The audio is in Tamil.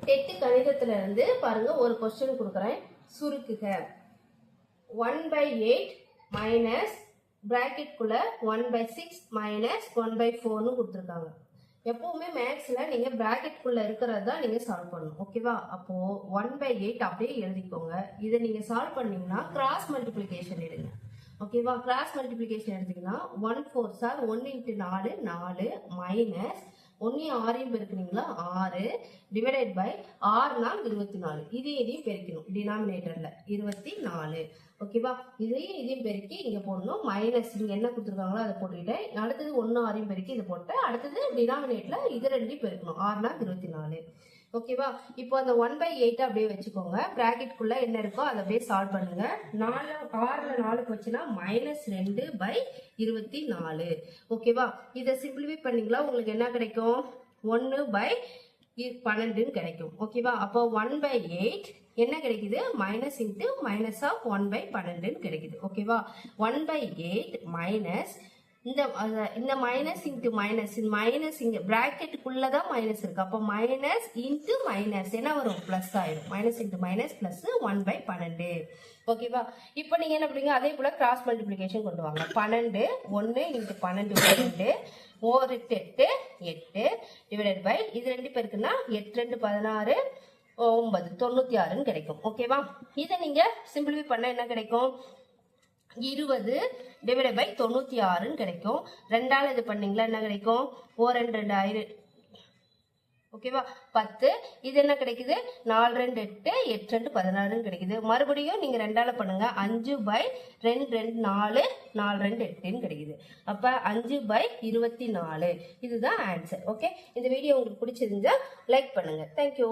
8 கணிதத்துல இருந்து பாருங்க ஒரு क्वेश्चन கொடுக்கறேன். சுருக்குக 1/8 மைனஸ் பிராக்கெட் குள்ள 1/6 மைனஸ் 1/4 னு கொடுத்திருக்காங்க. எப்பவுமே மேத்ஸ்ல நீங்க பிராக்கெட் குள்ள இருக்குறத தான் நீங்க சால்வ் பண்ணனும். ஓகேவா? அப்போ 1/8 அப்படியே எழுதிக்கோங்க. இத நீங்க சால்வ் பண்ணீங்கன்னா கிராஸ் மல்டிப்ளிகேஷன் எடுங்க. ஓகேவா? கிராஸ் மல்டிப்ளிகேஷன் எடுத்தீங்கன்னா 1 4 சார் 1 × 4 4 மைனஸ் 1 6 பெருக்குனீங்களா 6 டிவைடட் பை 6 நாள் 24. இதையும் பெருக்கணும் டினாமினேட்டர்ல 24. ஓகேவா? இதையும் பெருக்கி இங்க போடணும். மைனஸ் இங்க என்ன கொடுத்துருக்காங்களோ அதை போட்டுக்கிட்டேன். அடுத்தது 1 6 பெருக்கி இதை போட்டு அடுத்தது டினாமினேட்டர்ல இது ரெண்டையும் பெருக்கணும். 6 நாள் 24. ஓகேவா? இப்போ அந்த 1/8 அப்படியே வச்சுக்கோங்க. பிராக்கெட் குள்ள என்ன இருக்கோ அதை அப்படியே சால்வ் பண்ணுங்க. 4 6ல 4க்கு வச்சுனா -2/24. ஓகேவா? இதை சிம்பிளிஃபை பண்ணீங்களா உங்களுக்கு என்ன கிடைக்கும்? 1/12 கிடைக்கும். ஓகேவா? அப்போ 1/8 என்ன கிடைக்குது? மைனஸ் இன்ட்டு மைனஸ் ஆஃப் 1/12 கிடைக்குது. ஓகேவா? 1/8 மைனஸ் இந்த மைனஸ் இன்ட்டு மைனஸ் இங்க பிராக்கெட்டுக்குள்ளதான் மைனஸ் இருக்கு. அப்போ மைனஸ் இன்ட்டு மைனஸ் என்ன வரும்? பிளஸ் ஆயிடும். Minus into minus plus 1/12. ஓகேவா? இப்போ நீங்க என்ன பண்ணுவீங்க? அதே போல கிராஸ் மல்டிப்ளிகேஷன் கொண்டு வாங்க. 12 1 × 12 12 4 8 8 டிவைடட் பை இது 2 பேருக்குன்னா 8 2 16 9 96 கிடைக்கும். ஓகேவா? இதை நீங்க சிம்பிளிஃபை பண்ண என்ன கிடைக்கும்? 20 டிவைடட் பை 96 கிடைக்கும். 2ஆல இது பண்ணீங்களா என்ன கிடைக்கும்? 4 2 2 ஆயிரம். ஓகேவா? 10 இது என்ன கிடைக்குது? 4 2 8 8 2 16 கிடைக்குது. மறுபடியும் நீங்க 2ஆல பண்ணுங்க. 5/2 2 4 4 2 8 கிடைக்குது. அப்ப 5/24 இதுதான் ஆன்சர். ஓகே, இந்த வீடியோ உங்களுக்கு பிடிச்சிருந்தா லைக் பண்ணுங்க. தேங்க்யூ.